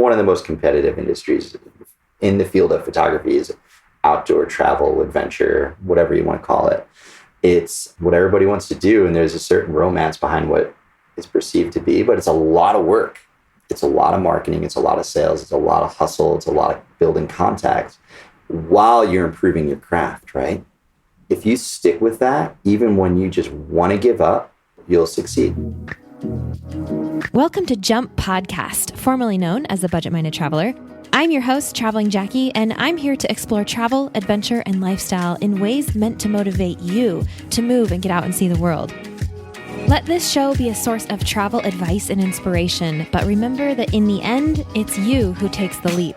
one of the most competitive industries in the field of photography is outdoor travel, adventure, whatever you want to call it. It's what everybody wants to do, and there's a certain romance behind what is perceived to be, but it's a lot of work. It's a lot of marketing. It's a lot of sales. It's a lot of hustle. It's a lot of building contacts while you're improving your craft, right? If you stick with that, even when you just want to give up, you'll succeed. Welcome to Jump Podcast, formerly known as The Budget Minded Traveler. I'm your host, Traveling Jackie, and I'm here to explore travel, adventure, and lifestyle in ways meant to motivate you to move and get out and see the world. Let this show be a source of travel advice and inspiration, but remember that in the end, it's you who takes the leap.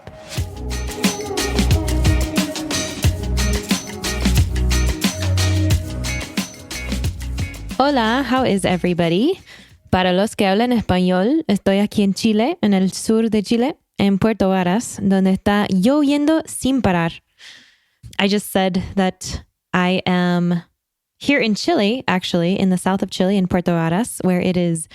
Hola, how is everybody? Para los que hablan español, estoy aquí en Chile, en el sur de Chile, en Puerto Varas, donde está lloviendo sin parar. I just said that I am here in Chile, actually, in the south of Chile, in Puerto Varas, where it is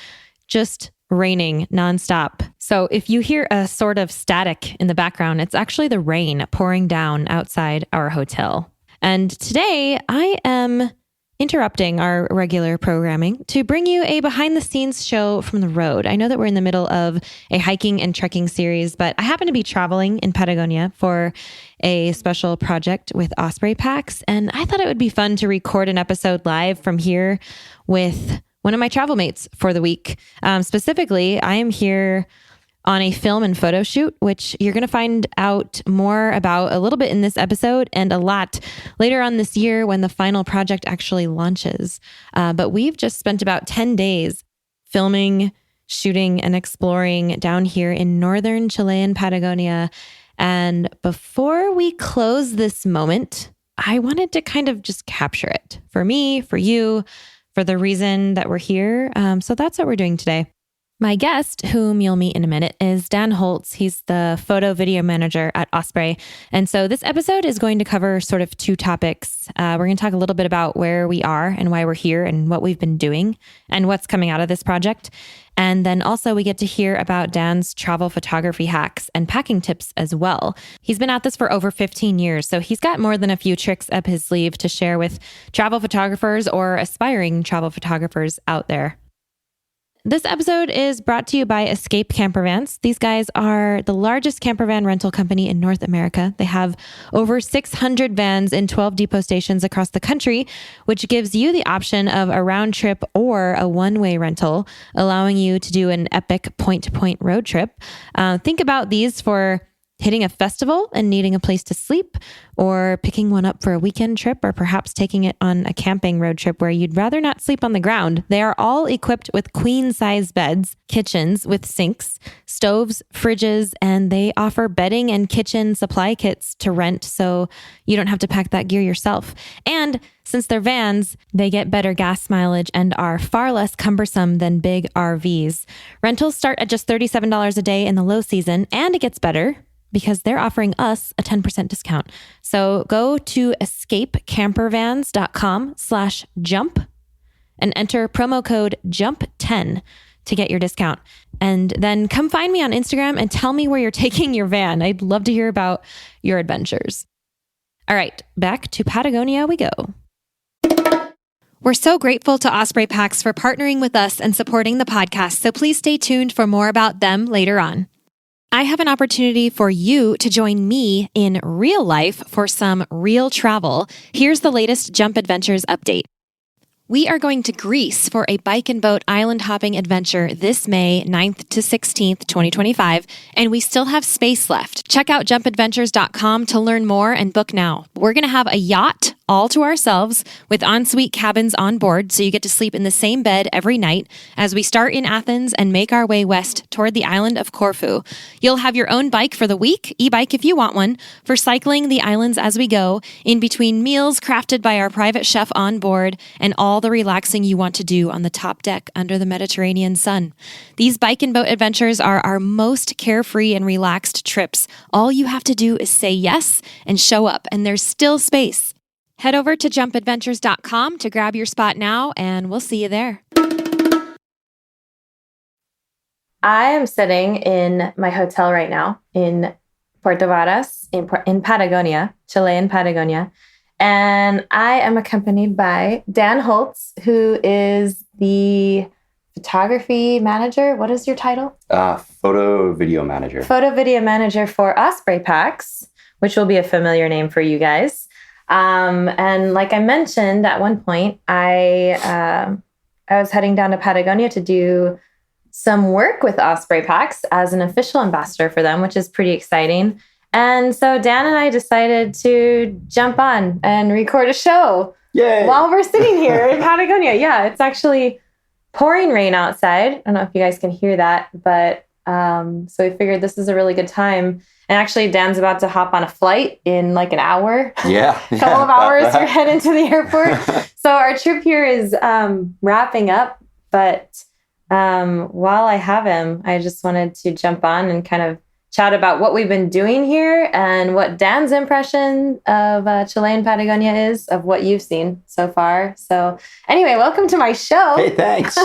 just raining nonstop. So if you hear a sort of static in the background, it's actually the rain pouring down outside our hotel. And today I am interrupting our regular programming to bring you a behind-the-scenes show from the road. I know that we're in the middle of a hiking and trekking series, but I happen to be traveling in Patagonia for a special project with Osprey packs, and I thought it would be fun to record an episode live from here with one of my travel mates for the week. Specifically, I am here on a film and photo shoot, which you're going to find out more about a little bit in this episode and a lot later on this year when the final project actually launches. But we've just spent about 10 days filming, shooting, and exploring down here in northern Chilean Patagonia. And before we close this moment, I wanted to kind of just capture it for me, for you, for the reason that we're here. So that's what we're doing today. My guest, whom you'll meet in a minute, is Dan Holz. He's the photo video manager at Osprey. And so this episode is going to cover sort of two topics. We're going to talk a little bit about where we are and why we're here and what we've been doing and what's coming out of this project. And then also we get to hear about Dan's travel photography hacks and packing tips as well. He's been at this for over 15 years, so he's got more than a few tricks up his sleeve to share with travel photographers or aspiring travel photographers out there. This episode is brought to you by Escape Campervans. These guys are the largest camper van rental company in North America. They have over 600 vans in 12 depot stations across the country, which gives you the option of a round trip or a one-way rental, allowing you to do an epic point-to-point road trip. Think about these for hitting a festival and needing a place to sleep, or picking one up for a weekend trip, or perhaps taking it on a camping road trip where you'd rather not sleep on the ground. They are all equipped with queen-size beds, kitchens with sinks, stoves, fridges, and they offer bedding and kitchen supply kits to rent so you don't have to pack that gear yourself. And since they're vans, they get better gas mileage and are far less cumbersome than big RVs. Rentals start at just $37 a day in the low season, and it gets better because they're offering us a 10% discount. So go to escapecampervans.com/jump and enter promo code JUMP10 to get your discount. And then come find me on Instagram and tell me where you're taking your van. I'd love to hear about your adventures. All right, back to Patagonia we go. We're so grateful to Osprey Packs for partnering with us and supporting the podcast, so please stay tuned for more about them later on. I have an opportunity for you to join me in real life for some real travel. Here's the latest Jump Adventures update. We are going to Greece for a bike and boat island hopping adventure this May 9th to 16th, 2025, and we still have space left. Check out jumpadventures.com to learn more and book now. We're going to have a yacht all to ourselves with ensuite cabins on board, so you get to sleep in the same bed every night as we start in Athens and make our way west toward the island of Corfu. You'll have your own bike for the week, e-bike if you want one, for cycling the islands as we go, in between meals crafted by our private chef on board, and all the relaxing you want to do on the top deck under the Mediterranean sun. These bike and boat adventures are our most carefree and relaxed trips. All you have to do is say yes and show up, and there's still space. Head over to jumpadventures.com to grab your spot now, and we'll see you there. I am sitting in my hotel right now in Puerto Varas, in Patagonia, Chilean Patagonia. And I am accompanied by Dan Holz, who is the photography manager. What is your title? Photo video manager. Photo video manager for Osprey Packs, which will be a familiar name for you guys. And like I mentioned at one point, I was heading down to Patagonia to do some work with Osprey Packs as an official ambassador for them, which is pretty exciting. And so Dan and I decided to jump on and record a show. Yay! While we're sitting here in Patagonia. Yeah, it's actually pouring rain outside. I don't know if you guys can hear that, but so we figured this is a really good time. And actually, Dan's about to hop on a flight in like an hour. Yeah. A couple of hours, we're heading to the airport. So our trip here is wrapping up, but while I have him, I just wanted to jump on and kind of chat about what we've been doing here and what Dan's impression of Chilean Patagonia is, of what you've seen so far. So anyway, welcome to my show. Hey, thanks.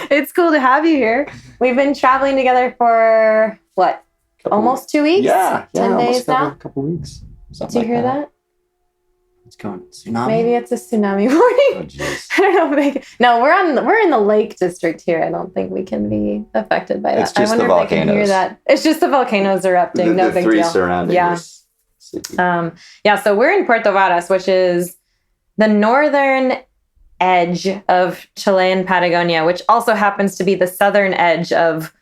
It's cool to have you here. We've been traveling together for what? Almost 2 weeks? Yeah. 10 days now? A couple weeks. Did you hear that? It's going tsunami. Maybe it's a tsunami warning. Oh, jeez. I don't know. No, we're in the Lake District here. I don't think we can be affected by that. It's just I wonder the if they can hear volcanoes. that. It's just the volcanoes erupting. No the big three deal. surrounding this city. So we're in Puerto Varas, which is the northern edge of Chilean Patagonia, which also happens to be the southern edge of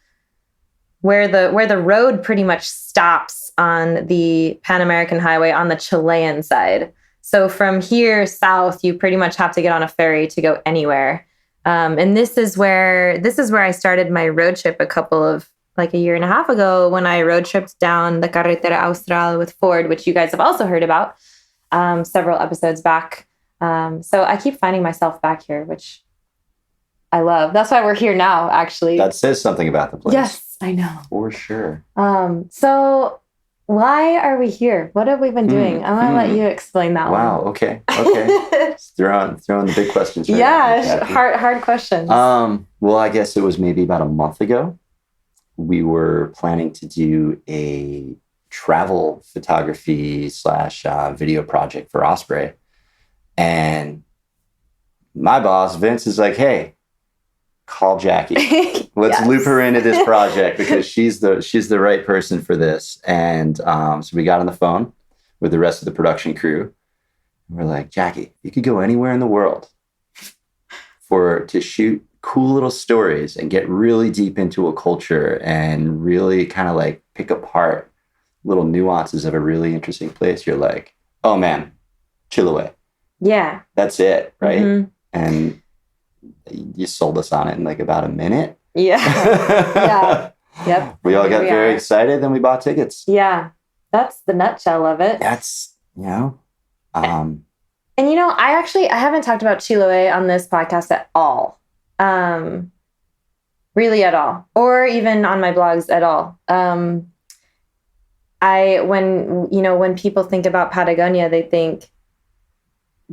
where the road pretty much stops on the Pan American Highway on the Chilean side. So from here south, you pretty much have to get on a ferry to go anywhere. And this is where I started my road trip a year and a half ago, when I road tripped down the Carretera Austral with Ford, which you guys have also heard about several episodes back. So I keep finding myself back here, which I love. That's why we're here now, actually. That says something about the place. Yes, I know. For sure. So why are we here? What have we been doing? I'm going to let you explain that one. Wow. Okay. Just throwing the big questions. Right Yeah, hard questions. Well, I guess it was maybe about a month ago. We were planning to do a travel photography / video project for Osprey. And my boss, Vince, is like, hey, call Jackie. Let's loop her into this project because she's the right person for this. And so we got on the phone with the rest of the production crew. And we're like, Jackie, you could go anywhere in the world to shoot cool little stories and get really deep into a culture and really kind of like pick apart little nuances of a really interesting place. You're like, oh man, Chiloé. Yeah. That's it, right? Mm-hmm. And you sold us on it in like about a minute. Yeah. Yeah. Yep. We all got very excited, then we bought tickets. Yeah. That's the nutshell of it. That's, And I haven't talked about Chiloé on this podcast at all. Really at all. Or even on my blogs at all. When people think about Patagonia, they think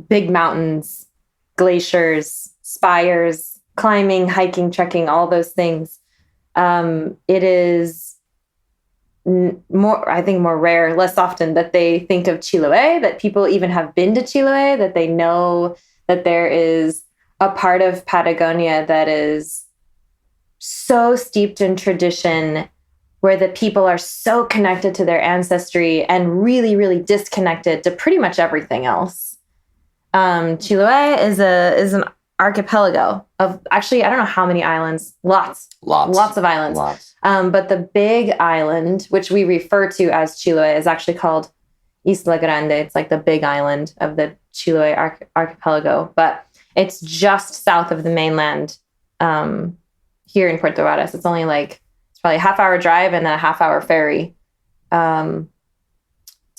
big mountains, glaciers, spires, climbing, hiking, trekking, all those things. It is more rare, less often that they think of Chiloé, that people even have been to Chiloé, that they know that there is a part of Patagonia that is so steeped in tradition, where the people are so connected to their ancestry and really, really disconnected to pretty much everything else. Chiloé is an archipelago of, actually, I don't know how many islands. Lots of islands. But the big island, which we refer to as Chiloé, is actually called Isla Grande. It's like the big island of the Chiloé archipelago. But it's just south of the mainland here in Puerto Varas. It's only it's probably a half-hour drive and then a half-hour ferry to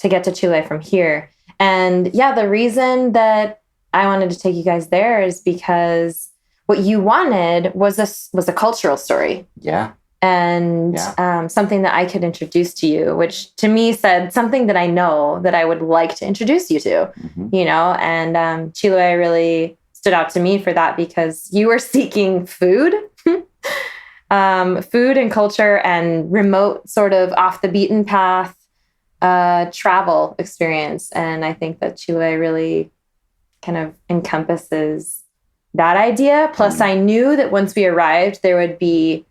get to Chile from here. And yeah, the reason that I wanted to take you guys there is because what you wanted was a cultural story. Yeah. And something that I could introduce to you, which to me said something that I know that I would like to introduce you to, and Chiloé really stood out to me for that, because you were seeking food. food and culture and remote sort of off the beaten path travel experience. And I think that Chile really kind of encompasses that idea. Plus, I knew that once we arrived, there would be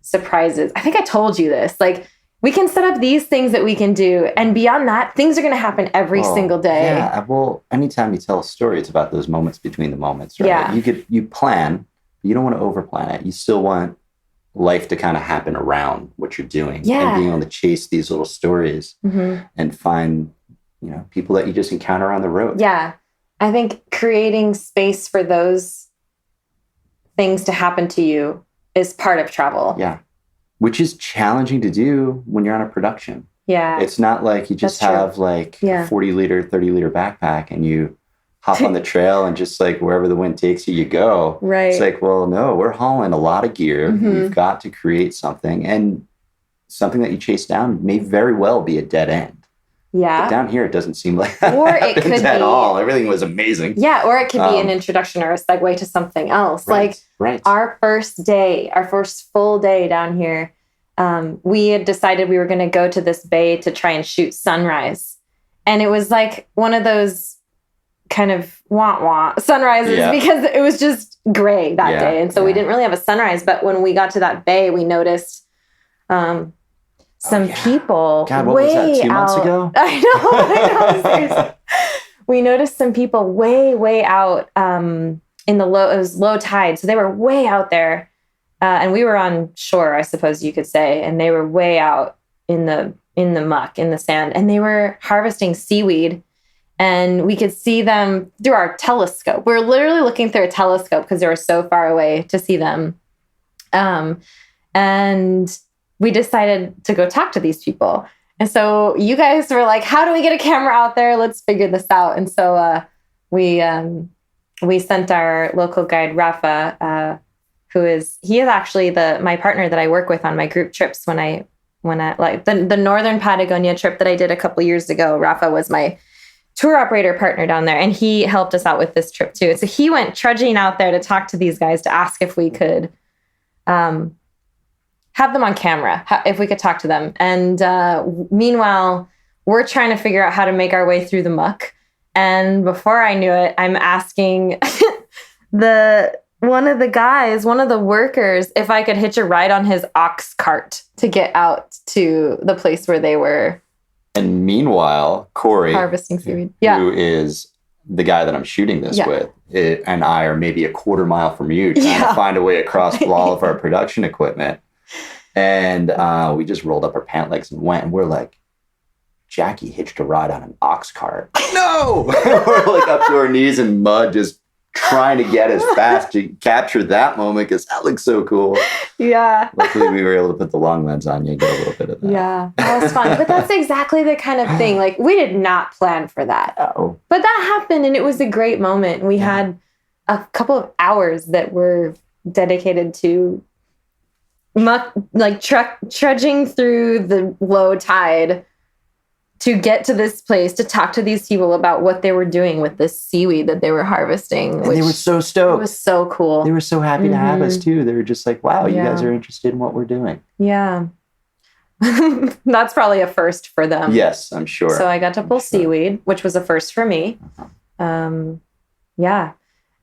surprises. I think I told you this. Like, we can set up these things that we can do. And beyond that, things are going to happen every single day. Yeah. Well, anytime you tell a story, it's about those moments between the moments, right? Yeah. You plan, but you don't want to overplan it. You still want life to kind of happen around what you're doing. Yeah. And being able to chase these little stories and find, people that you just encounter on the road. Yeah. I think creating space for those things to happen to you is part of travel. Yeah. Which is challenging to do when you're on a production. Yeah. It's not like you just have like a 40-liter, 30-liter backpack and you hop on the trail and just like wherever the wind takes you, you go. Right. It's like, well, no, we're hauling a lot of gear. We've got to create something. And something that you chase down may very well be a dead end. Yeah. But down here, it doesn't seem like that or it could at be, all. Everything was amazing. Yeah. Or it could be an introduction or a segue to something else. Our first day, our first full day down here, we had decided we were going to go to this bay to try and shoot sunrise. And it was like one of those kind of wah-wah sunrises because it was just gray that day. And so we didn't really have a sunrise. But when we got to that bay, we noticed some people God, what was that, 2 months ago? I know. Seriously. We noticed some people way out in it was low tide. So they were way out there. And we were on shore, I suppose you could say. And they were way out in the muck, in the sand. And they were harvesting seaweed. And we could see them through our telescope. We were literally looking through a telescope because they were so far away to see them. And we decided to go talk to these people. And so you guys were like, how do we get a camera out there? Let's figure this out. And so we sent our local guide, Rafa, he is actually my partner that I work with on my group trips when I like the northern Patagonia trip that I did a couple years ago. Rafa was my tour operator partner down there, and he helped us out with this trip too. So he went trudging out there to talk to these guys to ask if we could have them on camera, if we could talk to them. And meanwhile, we're trying to figure out how to make our way through the muck. And before I knew it, I'm asking one of the workers, if I could hitch a ride on his ox cart to get out to the place where they were. And meanwhile, Corey, harvesting seaweed, who is the guy that I'm shooting this with, and I are maybe a quarter mile from you trying to find a way across all of our production equipment. And we just rolled up our pant legs and went, and we're like, Jackie hitched a ride on an ox cart. No! We're like up to our knees in mud, just trying to get as fast to capture that moment because that looks so cool. Yeah. Luckily, we were able to put the long lens on you and get a little bit of that. Yeah, that was fun. But that's exactly the kind of thing. Like, we did not plan for that. Oh. But that happened, and it was a great moment. We had a couple of hours that were dedicated to trudging through the low tide to get to this place, to talk to these people about what they were doing with this seaweed that they were harvesting. And they were so stoked. It was so cool. They were so happy to have us too. They were just like, wow, you guys are interested in what we're doing. Yeah. That's probably a first for them. Yes, I'm sure. So I got to pull seaweed, which was a first for me. Yeah.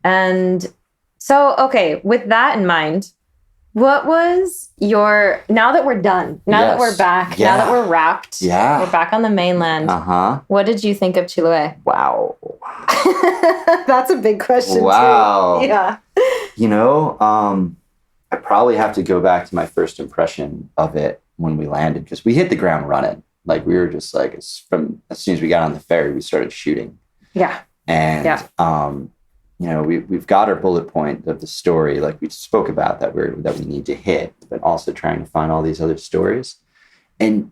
And so, okay, with that in mind, what was now that we're done, now that we're back, now that we're wrapped, we're back on the mainland. What did you think of Chiloé? Wow. That's a big question. Wow. Too. Yeah. I probably have to go back to my first impression of it when we landed, because we hit the ground running. Like, we were just like, as soon as we got on the ferry, we started shooting. Yeah. And, we've got our bullet point of the story, like we spoke about, that we need to hit, but also trying to find all these other stories. And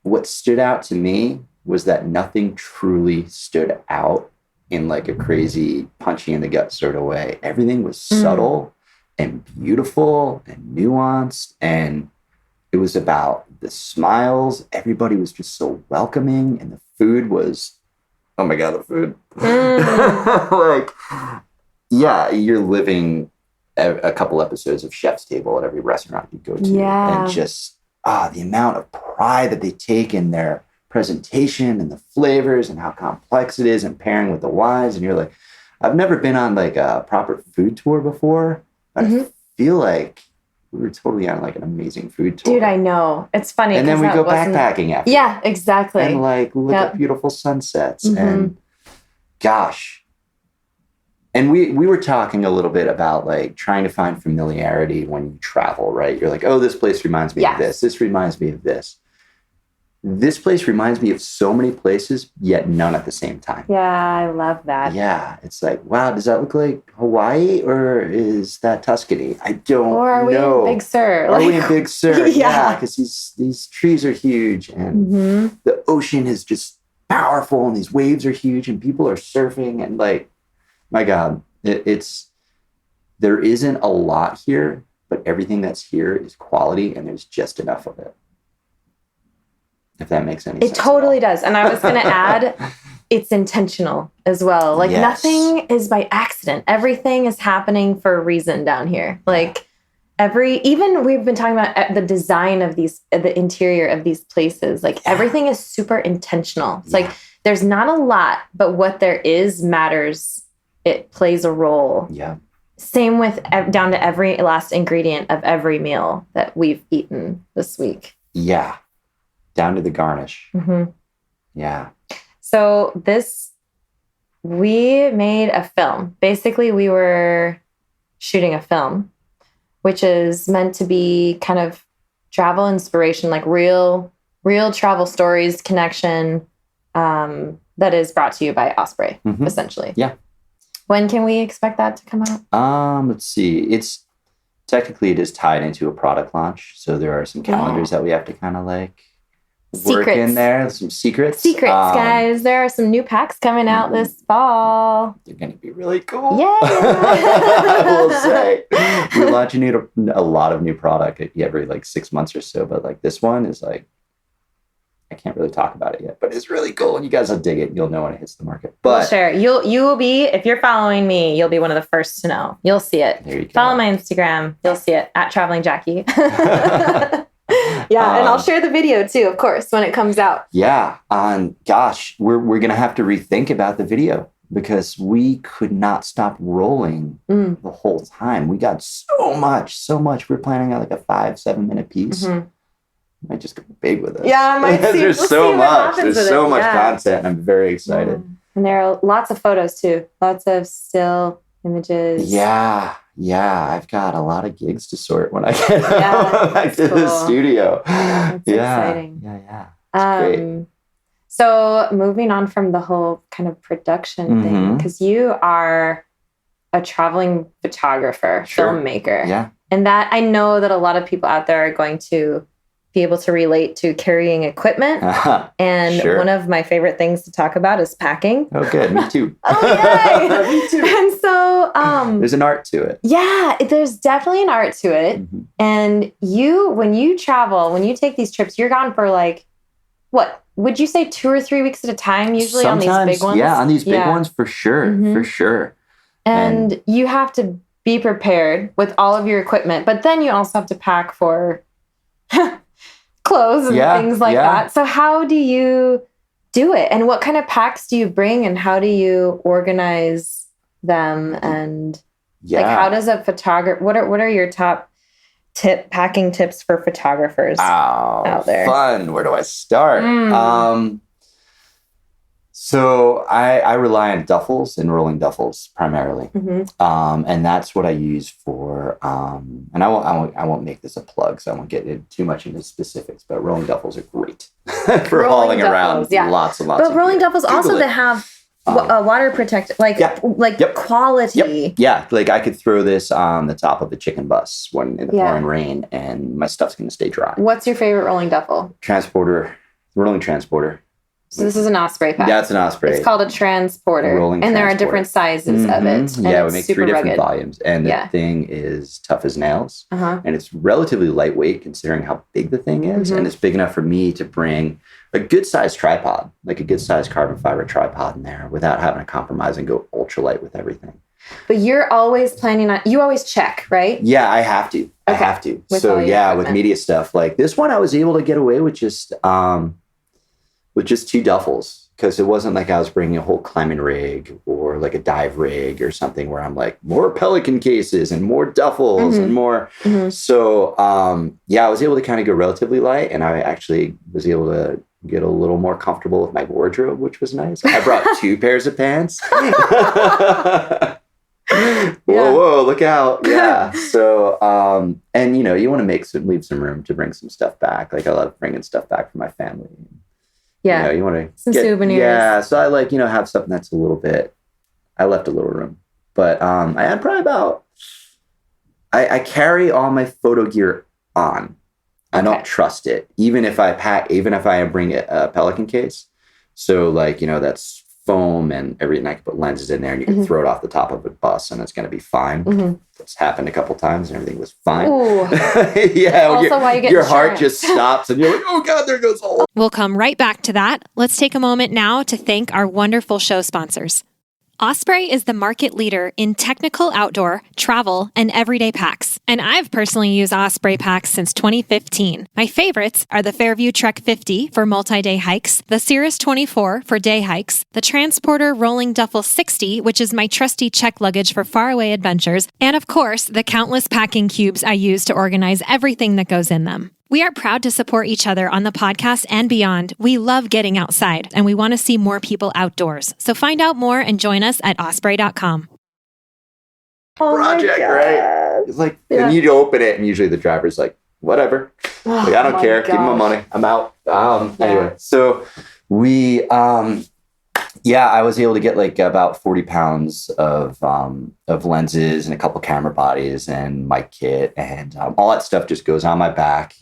what stood out to me was that nothing truly stood out in like a crazy punchy in the gut sort of way. Everything was subtle and beautiful and nuanced, and it was about the smiles. Everybody was just so welcoming, and the food was, oh my God, the food. Like, yeah, you're living a couple episodes of Chef's Table at every restaurant you go to. Yeah. And just the amount of pride that they take in their presentation and the flavors and how complex it is and pairing with the wines. And you're like, I've never been on like a proper food tour before, but I feel like we were totally on like an amazing food tour. Dude, I know. It's funny. And then we go backpacking after. Yeah, exactly. And like look at beautiful sunsets. And gosh. And we were talking a little bit about like trying to find familiarity when you travel, right? You're like, oh, this place reminds me of this. This reminds me of this. This place reminds me of so many places, yet none at the same time. Yeah, I love that. Yeah, it's like, wow, does that look like Hawaii or is that Tuscany? I don't know. Or are we in Big Sur? Are we in Big Sur? Yeah, because these trees are huge and the ocean is just powerful and these waves are huge and people are surfing and like, my God, there isn't a lot here, but everything that's here is quality and there's just enough of it. If that makes any sense. It totally does. And I was going to add, it's intentional as well. Like nothing is by accident. Everything is happening for a reason down here. Like even we've been talking about the design of the interior of these places. Like everything is super intentional. It's like there's not a lot, but what there is matters. It plays a role. Yeah. Same with down to every last ingredient of every meal that we've eaten this week. Yeah. Down to the garnish. Yeah. So we made a film. Basically, we were shooting a film, which is meant to be kind of travel inspiration, like real travel stories, connection, that is brought to you by Osprey, essentially. Yeah. When can we expect that to come out? Let's see. It is tied into a product launch. So there are some calendars that we have to kind of like work in there. Some secrets. Guys. There are some new packs coming out this fall. They're going to be really cool. Yeah. I will say. We launch a lot of new product every like 6 months or so. But like this one is like, I can't really talk about it yet, but it's really cool and you guys will dig it. You'll know when it hits the market. But we'll share. You will be, if you're following me, you'll be one of the first to know. You'll see it. There you go. Follow my Instagram. You'll see it at Traveling Jackie. Yeah, and I'll share the video too, of course, when it comes out. Yeah, gosh, we're gonna have to rethink about the video because we could not stop rolling the whole time. We got so much. We're planning on like a 5-7 minute piece. Might just go big with it. Yeah, I might see. There's so much. There's so much content, and I'm very excited. And there are lots of photos too. Lots of still images. Yeah. I've got a lot of gigs to sort when I get back to the studio. That's exciting. Yeah. It's great. So moving on from the whole kind of production thing, because you are a traveling photographer, filmmaker. Yeah. And that I know that a lot of people out there are going to be able to relate to carrying equipment. And one of my favorite things to talk about is packing. Oh, good. Me too. Oh, yay! Me too. And so... there's an art to it. Yeah, there's definitely an art to it. And when you travel, when you take these trips, you're gone for like, what? Would you say 2 or 3 weeks at a time, usually Sometimes, on these big ones? Yeah, on these big ones, for sure. For sure. And you have to be prepared with all of your equipment. But then you also have to pack for... clothes and things like that. So how do you do it? And what kind of packs do you bring? And how do you organize them? And like, how does a photographer? What are your top packing tips for photographers out there? Fun. Where do I start? So I rely on duffels and rolling duffels primarily, and that's what I use for. And I won't make this a plug, so I won't get too much into specifics. But rolling duffels are great for hauling around lots and lots. But rolling duffels also they have a water protected, quality. Yep. Yeah, like I could throw this on the top of a chicken bus in the pouring rain, and my stuff's going to stay dry. What's your favorite rolling duffel? Rolling transporter. So this is an Osprey pack. That's an Osprey. It's called a transporter. And there are different sizes of it. Yeah, we make 3 different volumes. And the thing is tough as nails. And it's relatively lightweight considering how big the thing is. And it's big enough for me to bring a good-sized tripod, like a good-sized carbon fiber tripod in there without having to compromise and go ultralight with everything. But you're always planning on, you always check, right? Yeah, I have to. I Okay. have to. With So all your yeah, with equipment. media stuff like this one, I was able to get away with just 2 duffels, because it wasn't like I was bringing a whole climbing rig or like a dive rig or something where I'm like more Pelican cases and more duffels and more. So yeah, I was able to kind of go relatively light, and I actually was able to get a little more comfortable with my wardrobe, which was nice. I brought 2 pairs of pants. Whoa, look out. Yeah. So, and you know, you want to leave some room to bring some stuff back. Like I love bringing stuff back for my family. Yeah. You know, you want to Some souvenirs. Yeah. So I like, have something that's a little bit, I left a little room, but, I had probably about, I carry all my photo gear on. I don't trust it. Even if I bring a Pelican case. So like, that's foam and everything. I can put lenses in there and you can throw it off the top of a bus and it's going to be fine. It's happened a couple times and everything was fine. Yeah. Also, why you get your insurance. heart just stops and you're like, oh God, there goes all. We'll come right back to that. Let's take a moment now to thank our wonderful show sponsors. Osprey is the market leader in technical outdoor, travel, and everyday packs. And I've personally used Osprey packs since 2015. My favorites are the Fairview Trek 50 for multi-day hikes, the Cirrus 24 for day hikes, the Transporter Rolling Duffel 60, which is my trusty check luggage for faraway adventures, and of course, the countless packing cubes I use to organize everything that goes in them. We are proud to support each other on the podcast and beyond. We love getting outside, and we want to see more people outdoors. So find out more and join us at osprey.com. Project, right? It's like, and you open it, and usually the driver's like, whatever. Like, I don't care. Keep my money. I'm out. Anyway, so we, I was able to get like about 40 pounds of lenses and a couple camera bodies and mic kit, and all that stuff just goes on my back.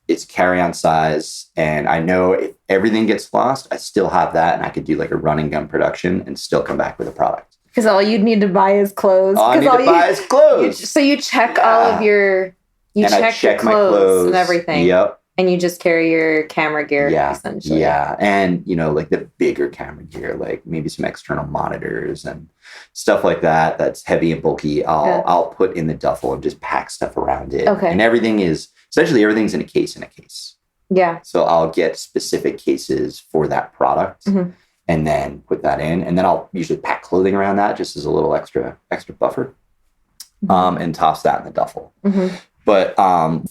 It's carry-on size, and I know if everything gets lost, I still have that, and I could do like a run and gun production and still come back with a product. Because all you'd need to buy is clothes. All I need to buy is clothes. So you check all of your, check your clothes and everything. Yep. And you just carry your camera gear, essentially. Yeah, and like the bigger camera gear, like maybe some external monitors and stuff like that. That's heavy and bulky. I'll put in the duffel and just pack stuff around it. Okay. And everything's in a case. Yeah. So I'll get specific cases for that product and then put that in, and then I'll usually pack clothing around that just as a little extra buffer, and toss that in the duffel. But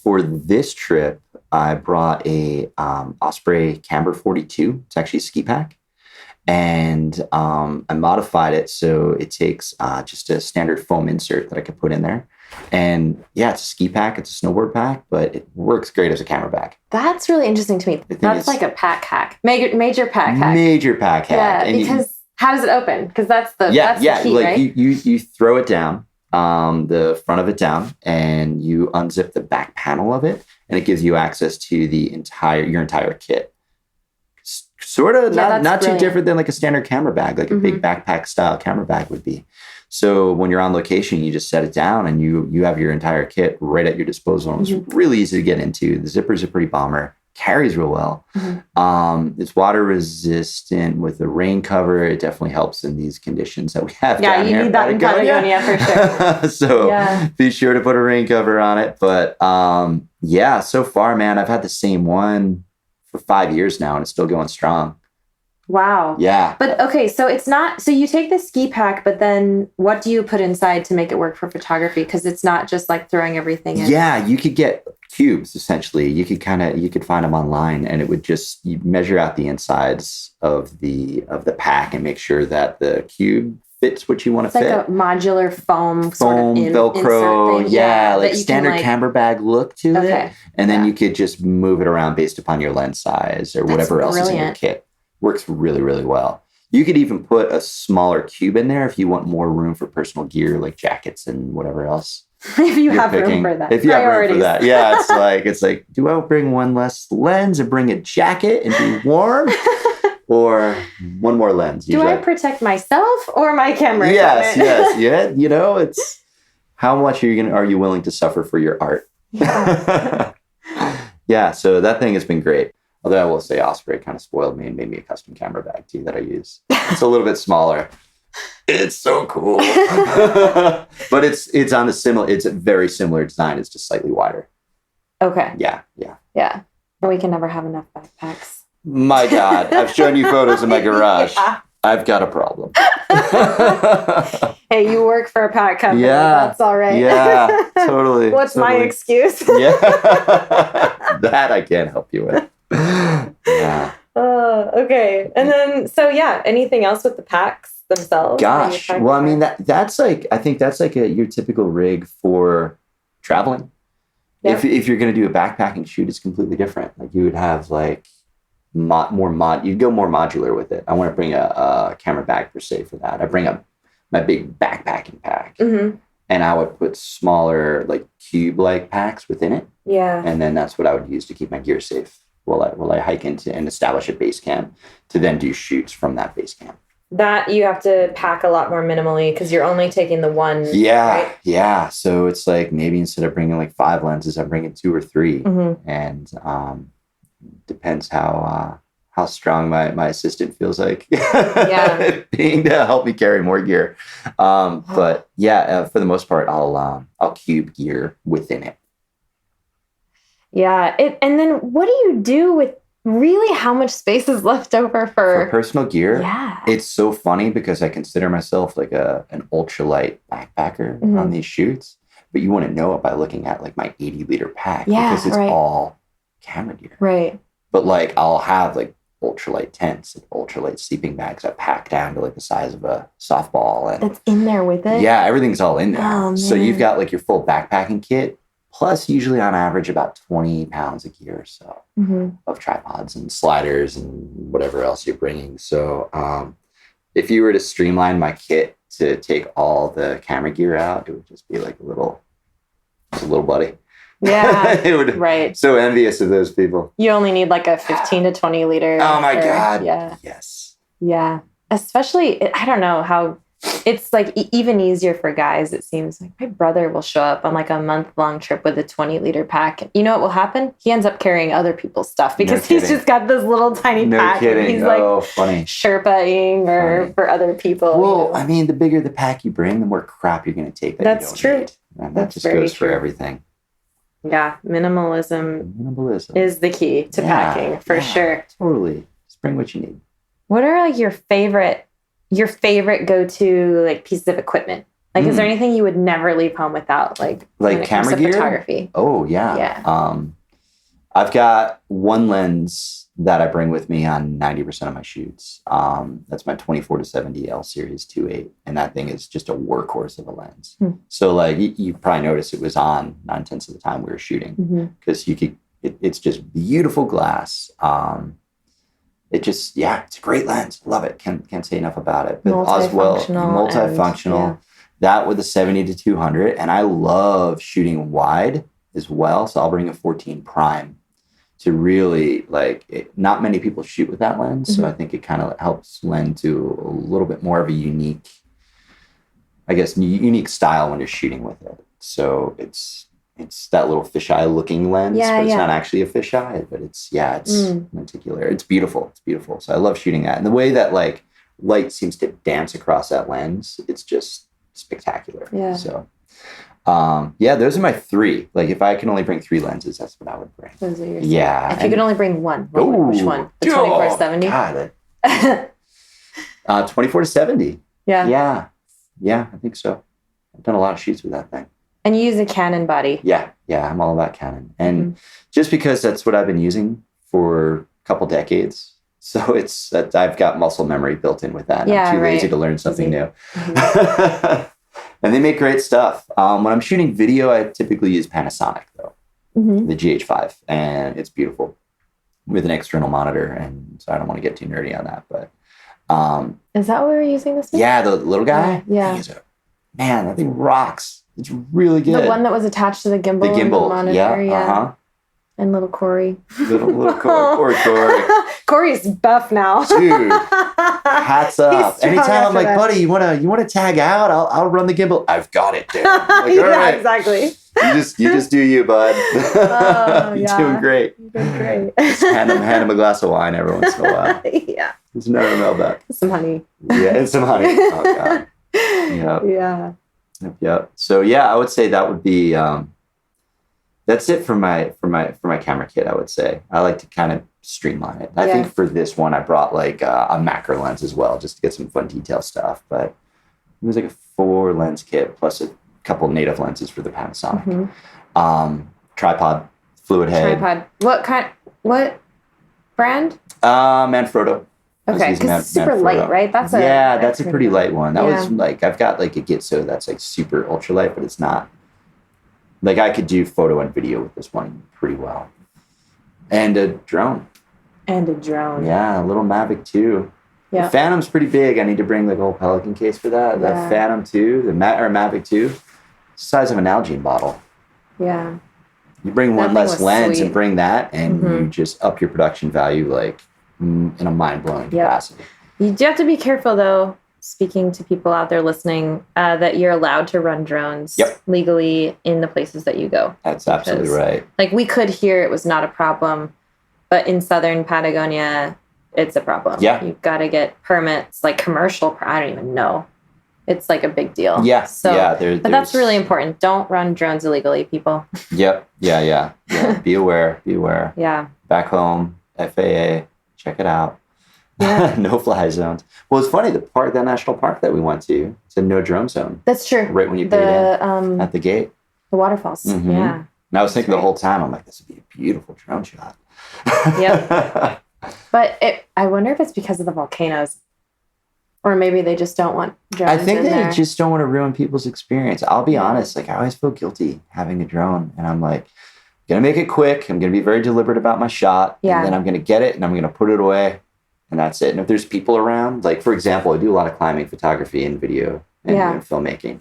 for this trip, I brought a Osprey Camber 42. It's actually a ski pack. And I modified it so it takes just a standard foam insert that I could put in there. And yeah, it's a ski pack. It's a snowboard pack, but it works great as a camera bag. That's really interesting to me. That's like a pack hack. Major pack hack. Major pack hack. Yeah, because how does it open? Because that's the key, like right? you throw it down, the front of it down, and you unzip the back panel of it, and it gives you access to your entire kit. Sort of not too different than like a standard camera bag, like a big backpack style camera bag would be. So when you're on location, you just set it down and you have your entire kit right at your disposal. And it's really easy to get into. The zipper's a pretty bomber, carries real well. It's water resistant with the rain cover. It definitely helps in these conditions that we have down here. Yeah, you need that in Patagonia for sure. So be sure to put a rain cover on it. But so far, man, I've had the same one for 5 years now and it's still going strong. Wow. Yeah. But okay, so it's not, so you take the ski pack, but then what do you put inside to make it work for photography? Because it's not just like throwing everything in. Yeah, you could get cubes essentially. You could find them online, and it would just, you measure out the insides of the pack and make sure that the cube fits what you want to fit. It's like a modular foam sort of Velcro, insert thing. like standard camera bag look to it. And then you could just move it around based upon your lens size or whatever else is in your kit. Works really, really well. You could even put a smaller cube in there if you want more room for personal gear like jackets and whatever else. If you have room for that. If you have room for that. Yeah, it's like, do I bring one less lens and bring a jacket and be warm? Or one more lens? Do I protect myself or my camera? Yes. Yeah. It's how much are you willing to suffer for your art? Yeah. So that thing has been great. Although I will say Osprey kind of spoiled me and made me a custom camera bag too that I use. It's a little bit smaller. It's so cool. But it's on it's a very similar design. It's just slightly wider. Okay. Yeah. Yeah. We can never have enough backpacks. My God, I've shown you photos in my garage. Yeah. I've got a problem. Hey, you work for a pack company. Yeah. That's all right. Yeah, totally. What's my excuse? Yeah. That I can't help you with. Yeah. Okay. And then, so yeah, anything else with the packs themselves? Gosh. Well, I mean, that's like, I think that's like your typical rig for traveling. Yeah. If you're going to do a backpacking shoot, it's completely different. Like you would have like you'd go more modular with it. I want to bring a camera bag per se for that. I bring up my big backpacking pack, and I would put smaller like cube-like packs within it. Yeah. And then that's what I would use to keep my gear safe while I hike into and establish a base camp to then do shoots from that base camp. That you have to pack a lot more minimally because you're only taking the one. Yeah. Right? Yeah. So it's like maybe instead of bringing like 5 lenses, I'm bringing 2 or 3. And depends how strong my assistant feels like being to help me carry more gear. But yeah, for the most part, I'll cube gear within it. Yeah. And then what do you do with really how much space is left over for personal gear? Yeah. It's so funny because I consider myself like an ultralight backpacker on these shoots, but you wouldn't know it by looking at like my 80-liter pack because it's all camera gear. Right. But like I'll have like ultralight tents and ultralight sleeping bags I pack down to like the size of a softball. And that's in there with it? Yeah, everything's all in there. Oh, so you've got like your full backpacking kit, plus usually on average about 20 pounds of gear or so of tripods and sliders and whatever else you're bringing. So if you were to streamline my kit to take all the camera gear out, it would just be like a little buddy. Yeah. It would, right. So envious of those people. You only need like a 15 to 20 liter. Oh my God. Yeah. Yes. Yeah. Especially, I don't know how it's like even easier for guys. It seems like my brother will show up on like a month-long trip with a 20-liter pack. You know what will happen? He ends up carrying other people's stuff because he's just got this little tiny pack. Kidding. And he's like funny. Sherpaing or for other people. Well, I mean, the bigger the pack you bring, the more crap you're going to take. That's true. Need. And that just goes for everything. Yeah, minimalism is the key to packing for sure. Totally. Just bring what you need. What are like your favorite go-to like pieces of equipment? Like, is there anything you would never leave home without? Like camera gear, photography. Oh yeah. Yeah. I've got one lens that I bring with me on 90% of my shoots. That's my 24-70 L series 2.8, and that thing is just a workhorse of a lens. So like you probably noticed it was on 9/10 of the time we were shooting because it's just beautiful glass. It's a great lens. Love it. Can't say enough about it. But multifunctional. That with a 70-200, and I love shooting wide as well. So I'll bring a 14 prime to really not many people shoot with that lens. So I think it kind of helps lend to a little bit more of a unique style when you're shooting with it. So it's that little fisheye looking lens, but it's not actually a fisheye, but it's lenticular. It's beautiful. It's beautiful. So I love shooting that. And the way that like light seems to dance across that lens, it's just spectacular. Yeah. So those are my 3. Like if I can only bring 3 lenses, that's what I would bring. Those are your If you could only bring one, which one? The 24-70? God. 24-70. Yeah. Yeah, I think so. I've done a lot of shoots with that thing. And you use a Canon body. Yeah, I'm all about Canon. And just because that's what I've been using for a couple decades, so it's that I've got muscle memory built in with that. And I'm too lazy to learn something new. And they make great stuff. When I'm shooting video, I typically use Panasonic, though, the GH5. And it's beautiful with an external monitor. And so I don't want to get too nerdy on that. But is that what we were using this with? Yeah, the little guy. Yeah. Man, that thing rocks. It's really good. The one that was attached to the gimbal. The gimbal. Monitor, yeah. And little Corey. Little Corey. Corey's buff now. Dude, hats up. He's strong Anytime I'm like, after that. buddy, you wanna tag out? I'll run the gimbal. I've got it, dude. Like, Yeah, all right. exactly. You just do you, bud. Oh, You're yeah. doing great. You're doing great. Just hand him a glass of wine every once in a while. Yeah. There's never a mailback. Some honey. Yeah, and some honey. Oh god. Yep. Yeah. Yep. So yeah, I would say that would be that's it for my camera kit. I would say I like to kind of streamline it. I Yeah. think for this one I brought like a macro lens as well, just to get some fun detail stuff. But it was like a 4 lens kit plus a couple native lenses for the Panasonic. Tripod, fluid head. Tripod. What brand? Manfrotto. I was Okay, using because it's super Manfrotto. light, right? That's a pretty light one. That was Yeah. like I've got like a Gitso that's like super ultralight, but it's not like I could do photo and video with this one pretty well. And a drone. And a drone. Yeah, a little Mavic 2. Yeah. The Phantom's pretty big. I need to bring like a whole Pelican case for that. Yeah. That Phantom 2, the Mavic 2, size of an Nalgene bottle. Yeah. You bring one That thing less was lens sweet. and bring that, and Mhm. you just up your production value like in a mind-blowing Yeah. capacity. You do have to be careful, though, speaking to people out there listening, that you're allowed to run drones Yep. legally in the places that you go. That's absolutely Because- right. Like, we could hear it was not a problem, but in southern Patagonia, it's a problem. Yeah. You've got to get permits, like commercial, I don't even know. It's like a big deal. Yeah. So, yeah. but that's really important. Don't run drones illegally, people. Yep. Yeah. Be aware. Yeah. Back home, FAA, check it out. Yeah. No fly zones. Well, it's funny. That national park that we went to, it's a no drone zone That's true. right when you paid in at the gate. The waterfalls. Mhm. Yeah. And I was thinking That's the whole time, I'm like, this would be a beautiful drone shot. Yep. But I wonder if it's because of the volcanoes. Or maybe they just don't want drones I think in they there. just don't want to ruin people's experience. I'll be honest. Like, I always feel guilty having a drone. And I'm like, going to make it quick. I'm going to be very deliberate about my shot. Yeah. And then I'm going to get it and I'm going to put it away. And that's it. And if there's people around, like, for example, I do a lot of climbing photography and video and, Yeah. and filmmaking.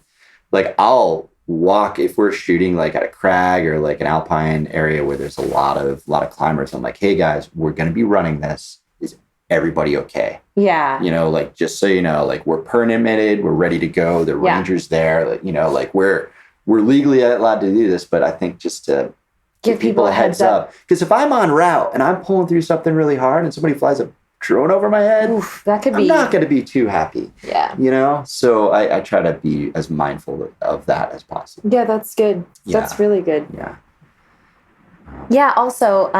Like, I'll walk if we're shooting like at a crag or like an alpine area where there's a lot of climbers. I'm like, hey guys, we're going to be running this. Is everybody okay? Yeah. You know, like, just so you know, like, we're permitted, we're ready to go. The Yeah. ranger's there. Like, you know, like, we're legally allowed to do this, but I think just to Give people a heads up. Because if I'm on route and I'm pulling through something really hard and somebody flies a drone over my head, Oof, that could I'm be. not going to be too happy, Yeah. you know? So I try to be as mindful of that as possible. Yeah, that's good. Yeah. That's really good. Yeah. Yeah. Also,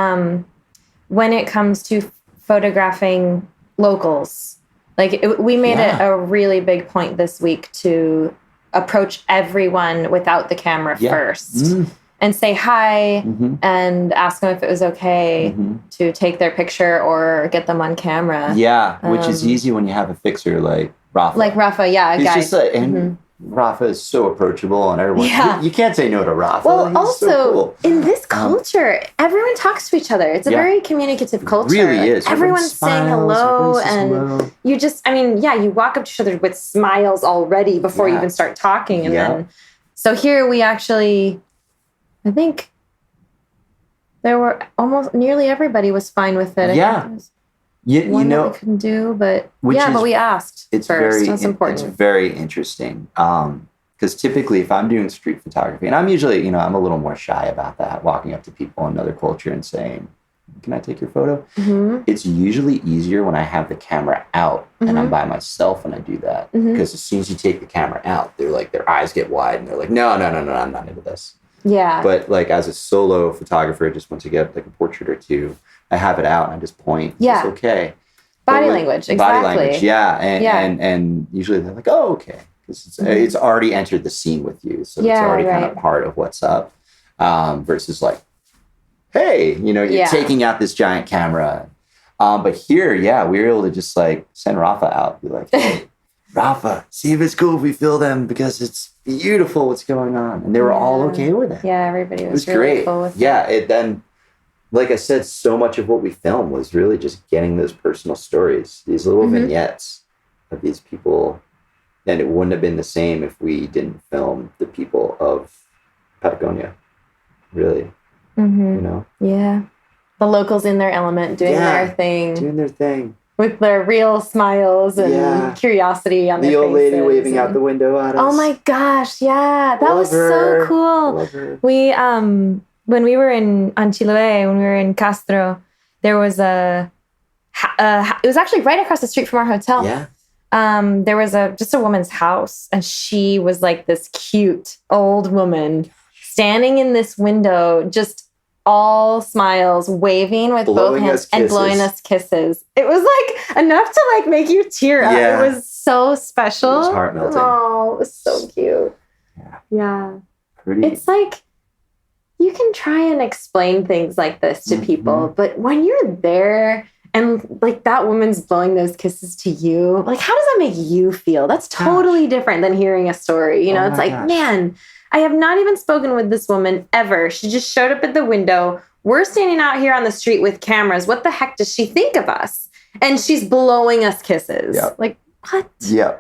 when it comes to photographing locals, like we made Yeah. it a really big point this week to approach everyone without the camera Yeah. first Mm. and say hi Mm-hmm. and ask them if it was okay Mm-hmm. to take their picture or get them on camera. Yeah, which is Um, easy when you have a fixer like Rafa. Like Rafa, yeah, a He's guy. just like, and Mhm. Rafa is so approachable and everyone, Yeah. you can't say no to Rafa. Well, He's also so cool. in this culture, everyone talks to each other. It's a Yeah. very communicative culture. Really Like, is. Everyone everyone's saying smiles, hello, everybody says and hello. you just, I mean, yeah, you walk up to each other with smiles already before you Yeah. even start talking, and Yeah. then so here we actually, I think there were almost nearly everybody was fine with it. I Yeah. think there was You one that know, we couldn't do, but Which yeah, is- but we asked it's first. very That's important. It's very interesting. Because typically, if I'm doing street photography, and I'm usually, you know, I'm a little more shy about that, walking up to people in another culture and saying, "Can I take your photo?" Mhm. It's usually easier when I have the camera out and I'm Mhm. by myself when I do that. Mhm. Because as soon as you take the camera out, they're like, their eyes get wide and they're like, no, I'm not into this. Yeah. But like as a solo photographer, just want to get like a portrait or two, I have it out and I just point. Yeah. It's okay. Body But with- language, Body exactly. language, yeah. And, Yeah. and usually they're like, oh, okay. Because it's already entered the scene with you. So it's Yeah, already kind of right. part of what's up. Versus like, hey, you know, you're Yeah. taking out this giant camera. But here, yeah, we were able to just like send Rafa out. Be like, hey, Rafa, see if it's cool if we film them because it's beautiful what's going on. And they were all Yeah. okay with it. Yeah, everybody It was, was really great. cool with Yeah, it then, like I said, so much of what we filmed was really just getting those personal stories, these little Mhm. vignettes of these people. And it wouldn't have been the same if we didn't film the people of Patagonia, really. you know? Yeah. The locals in their element, doing their thing. Doing their thing. With their real smiles and curiosity on their faces. The old lady waving out the window at us. Oh my gosh, yeah. That was so cool. Love her. We, when we were on Chiloé, when we were in Castro, there was it was actually right across the street from our hotel. Yeah. There was just a woman's house, and she was like this cute old woman standing in this window, just all smiles, waving with both hands and blowing us kisses. It was like enough to like make you tear up. Yeah. It was so special. It was heart melting. Oh, it was so cute. Yeah. Pretty. It's like you can try and explain things like this to people, but when you're there and like that woman's blowing those kisses to you, like how does that make you feel? That's totally different than hearing a story. You know, it's like, man, I have not even spoken with this woman ever. She just showed up at the window. We're standing out here on the street with cameras. What the heck does she think of us? And she's blowing us kisses. Yep. Like, what? Yeah.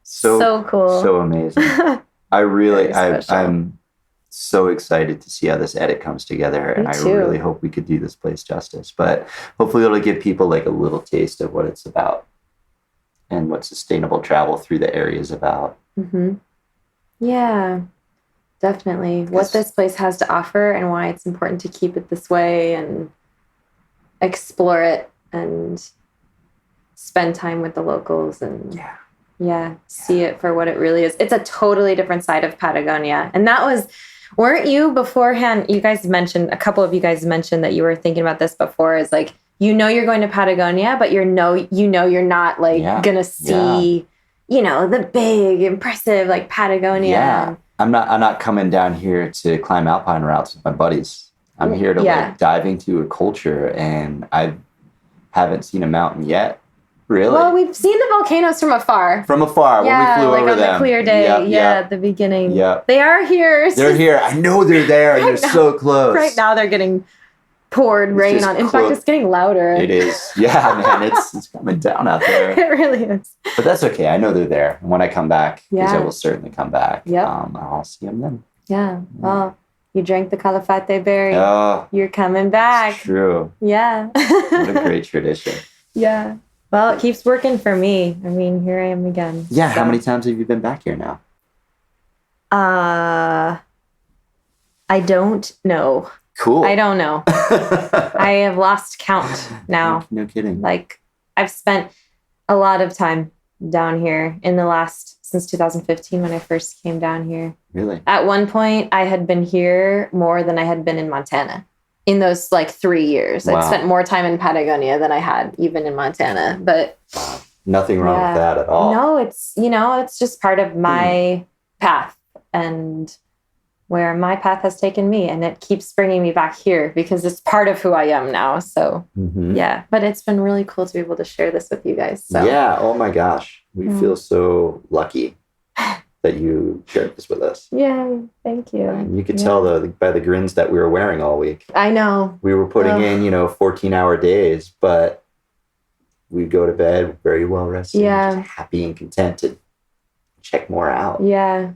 So cool. So amazing. I'm so excited to see how this edit comes together. And I really hope we could do this place justice. But hopefully it'll give people like a little taste of what it's about and what sustainable travel through the area is about. Mm-hmm. Yeah. Definitely. What this place has to offer and why it's important to keep it this way and explore it and spend time with the locals and see it for what it really is. It's a totally different side of Patagonia. And that was, weren't you beforehand, you guys mentioned, a couple of you guys mentioned that you were thinking about this before, is like, you know you're going to Patagonia, but you're not like gonna see, you know, the big, impressive like Patagonia. Yeah. I'm not coming down here to climb alpine routes with my buddies. I'm here to like dive into a culture, and I haven't seen a mountain yet. Really? Well, we've seen the volcanoes from afar. When we flew over them. On the clear day. At the beginning. Yeah. They are here. They're here. I know they're there, and they're so close. Right now they're getting poured rain on. In fact, it's getting louder. It is. Yeah, man, it's coming down out there. It really is. But that's okay. I know they're there. And when I come back, because I will certainly come back, I'll see them then. Yeah. Well, you drank the Calafate berry. Oh, you're coming back. True. Yeah. What a great tradition. Yeah. Well, it keeps working for me. I mean, here I am again. Yeah. So. How many times have you been back here now? I don't know. Cool. I don't know. I have lost count now. No kidding. Like, I've spent a lot of time down here since 2015 when I first came down here. Really? At one point, I had been here more than I had been in Montana. In those like 3 years, I'd spent more time in Patagonia than I had even in Montana. But nothing wrong with that at all. No, it's just part of my path and where my path has taken me, and it keeps bringing me back here because it's part of who I am now. So but it's been really cool to be able to share this with you guys. So. Yeah. Oh my gosh. We feel so lucky that you shared this with us. Yeah. Thank you. And you could tell by the grins that we were wearing all week. I know. We were putting in, 14-hour days, but we'd go to bed very well rested, just happy and content to check more out. Yeah.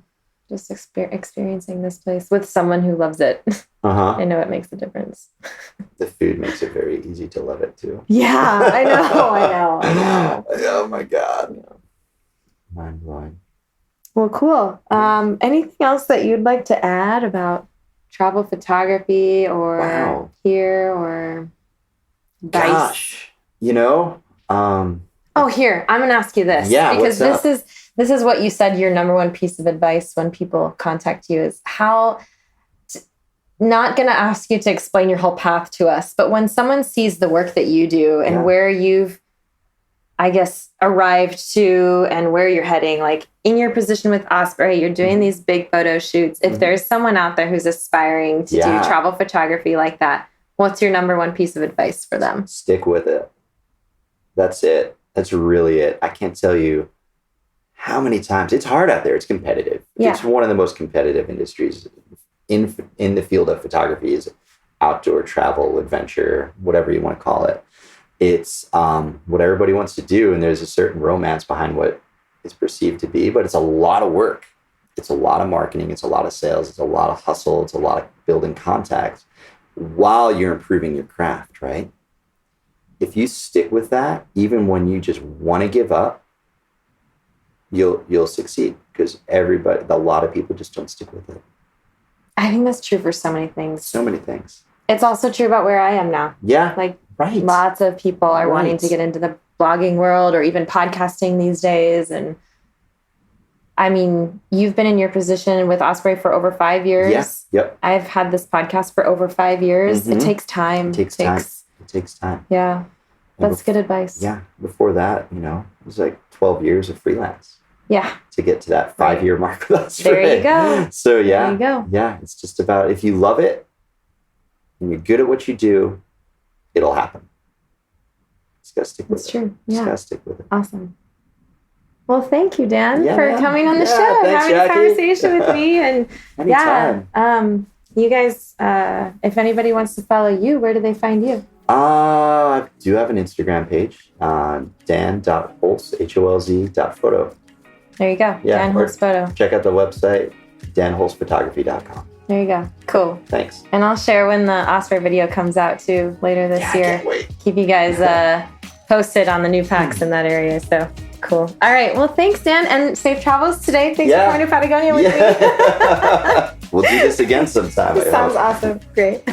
Just experiencing this place with someone who loves it. I know it makes a difference. The food makes it very easy to love it too. Yeah, I know. Oh my God. Mind blowing. Well, cool. Anything else that you'd like to add about travel photography or here or advice? Gosh, here, I'm going to ask you this. Yeah, because this is what you said your number one piece of advice when people contact you is how, not going to ask you to explain your whole path to us, but when someone sees the work that you do and where you've, I guess, arrived to and where you're heading, like in your position with Osprey, you're doing these big photo shoots. If there's someone out there who's aspiring to do travel photography like that, what's your number one piece of advice for them? Stick with it. That's it. That's really it. I can't tell you how many times it's hard out there. It's competitive. Yeah. It's one of the most competitive industries in the field of photography is outdoor travel, adventure, whatever you want to call it. It's what everybody wants to do. And there's a certain romance behind what is perceived to be, but it's a lot of work. It's a lot of marketing. It's a lot of sales. It's a lot of hustle. It's a lot of building contacts. while you're improving your craft, right? If you stick with that, even when you just want to give up, you'll succeed, because a lot of people just don't stick with it. I think that's true for so many things. So many things. It's also true about where I am now. Yeah. Like right. Lots of people are wanting to get into the blogging world or even podcasting these days. And I mean, you've been in your position with Osprey for over 5 years. Yes. Yep. I've had this podcast for over 5 years. Mm-hmm. It takes time. It takes time. Yeah. That's good advice. Yeah. Before that, it was like 12 years of freelance. Yeah. To get to that 5-year mark with us. There you go. So yeah. There you go. Yeah. It's just about, if you love it and you're good at what you do, it'll happen. Just gotta stick with it. That's true. Yeah. Just gotta stick with it. Awesome. Well, thank you, Dan, for man. coming on the show, thanks, having Jackie. a conversation with me. And Anytime. You guys, if anybody wants to follow you, where do they find you? I do have an Instagram page, dan.holz, HOLZ.photo. There you go. Yeah, Dan Holz Photo. Check out the website, danholzphotography.com. There you go. Cool. Thanks. And I'll share when the Osprey video comes out too later this year. I can't wait. Keep you guys posted on the new packs in that area. So cool. All right. Well, thanks, Dan, and safe travels today. Thanks for coming to Patagonia with me. We'll do this again sometime. This sounds awesome. Great.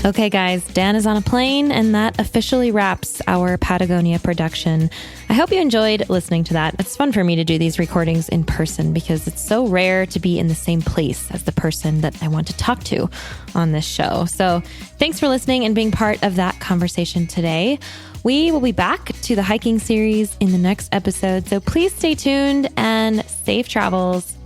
Okay, guys, Dan is on a plane, and that officially wraps our Patagonia production. I hope you enjoyed listening to that. It's fun for me to do these recordings in person because it's so rare to be in the same place as the person that I want to talk to on this show. So thanks for listening and being part of that conversation today. We will be back to the hiking series in the next episode, so please stay tuned and safe travels.